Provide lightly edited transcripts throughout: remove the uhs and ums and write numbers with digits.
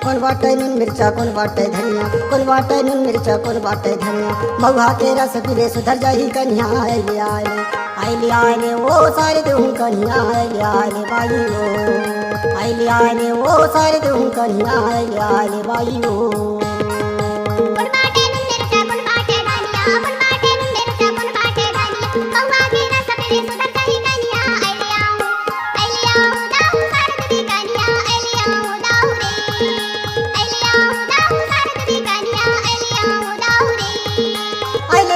कौन बाटे नून मिर्चा कौन बाटे धनिया, कौन बाटे नून मिर्चा कौन बाटे धनिया, महुआ के रस पीले सुधर जाही कन्या। आइले आइले आइले आइले वो सारे देहूँ कन्या, आइले आइले बाई हो, आइले आइले वो सारे देहूँ कन्या, आइले आइले बाई हो।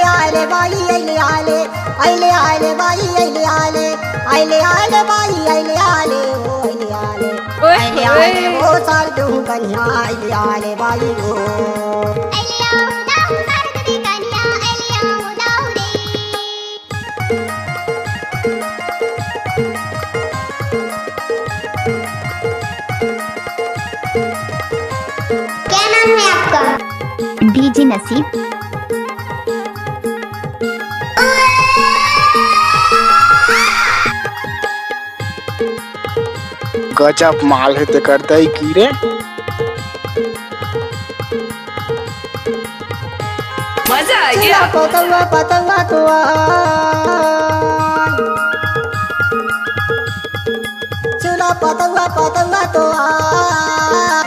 आइले बाई आइले आले, आइले आले बाई आइले आले, आइले आले बाई आइले आले, ओ आइले आले, आइले आले वो सार दूँ कन्या, आइले आले बाई हो। आइले आओ दाऊ सार दूँ कन्या, आइले आओ दाऊ रे। क्या नाम है आपका? डीजे नसीब। गजब माल है तो करता ही की रे। मजा आ गया। पतंगा पतंगा तो चूल्हा पतंगा पतंगा तो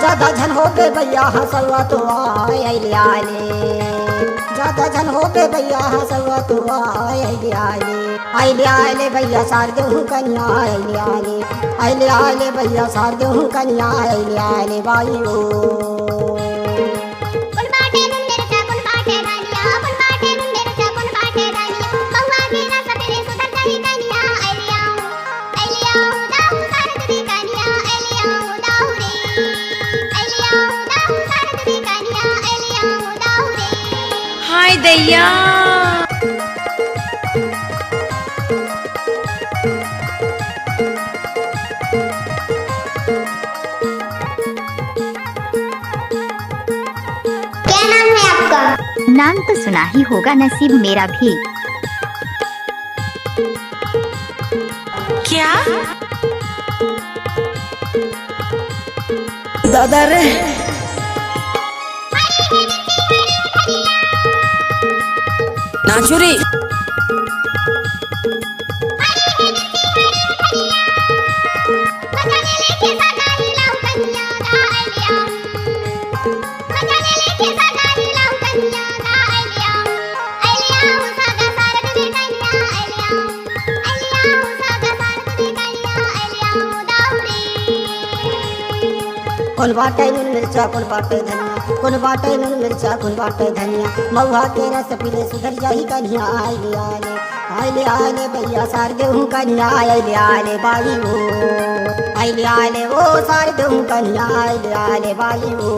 ज्यादा झन हो गए भैया हंसवा तो आइले आले, ज्यादा झन हो गए भैया हंसवा तो आइले आले, आइले आले भैया सार देहूँ कन्या, आइले आले, आइले आले भैया सार देहूँ कन्या, आइले आले बाई हो। हाय दैया। क्या नाम है आपका? नाम तो सुना ही होगा नसीब मेरा भी। क्या दादा रे नाचुरी कौन बाटे नून मिर्चा कौन बाटे धनिया, कौन बाटे नून मिर्चा कौन बाटे धनिया, महुआ के रस पीले सुधर जाही कन्या, आइले आले, आइले आले भैया सार देहूँ कन्या, आइले आले बाई हो, आइले आले वो सार देहूँ कन्या, आइले आले बाई हो।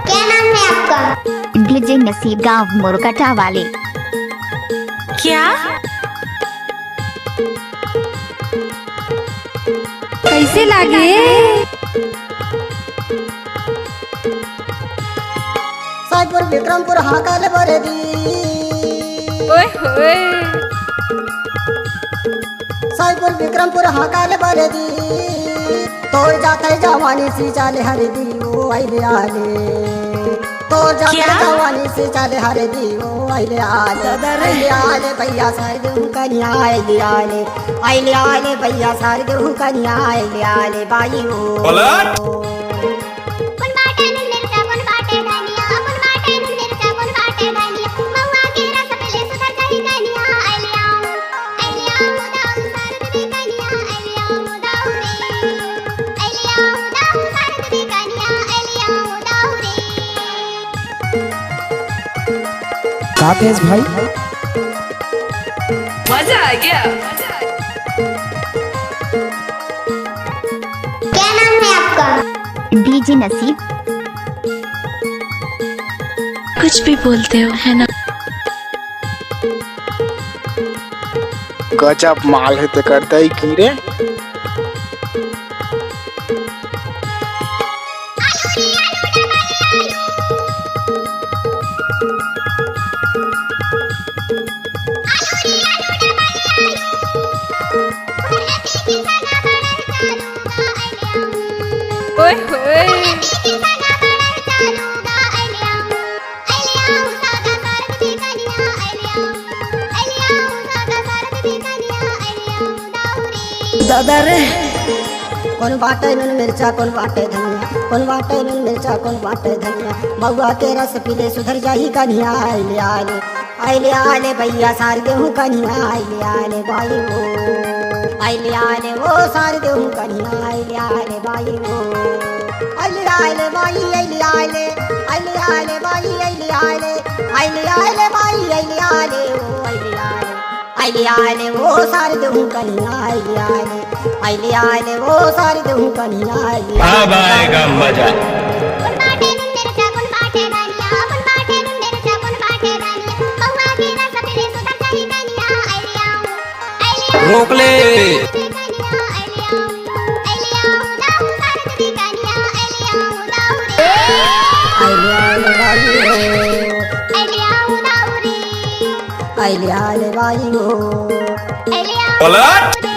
क्या नाम है आपका? डीजे नसीब गांव मुरकटा वाले। क्या कैसे लागे? साइपुर विक्रमपुर हाकल बरदी, ओए होए। साइपुर विक्रमपुर हाकल बरदी, तोड़ जाते जवानी सी चाले हरदी, ओ आइले आले, तोड़ जाते जवानी सी चाले हरदी, ओ आइले आले, आइले आले भैया सार देहूँ कन्या, आइले आले, आइले आले भैया सार देहूँ कन्या, आइले आले बाई हो। कापेश भाई मजा आ गया। क्या नाम है आपका? डीजे नसीब। कुछ भी बोलते हो है ना। गजब माल है ते करता ही की रे। ओए होए दादा रे कौन बाटे में मिर्चा कौन बाटे धनिया, कौन बाटे में मिर्चा कौन बाटे धनिया, बउआ के रस पीले सुधर जाही कन्हिया। आइले आले आइले आले भैया सार गेहूँ कन्हिया। आइले आले भाई वो आइले आले वो सार गेहूँ कन्हिया। आइले आले भाई वो आइले आले भाई आइले आले आइले आले भाई आइले आले आइले आले भाई आइले आले वो आइले आले आइले आले वो सारे देहूं कन्हिया। आइले आले आइले आले वो सारे देहूं कन्हिया। आइले अब आएगा मजा। रोक ले। आइले आले भाई हो आइले आले भाई हो पलट।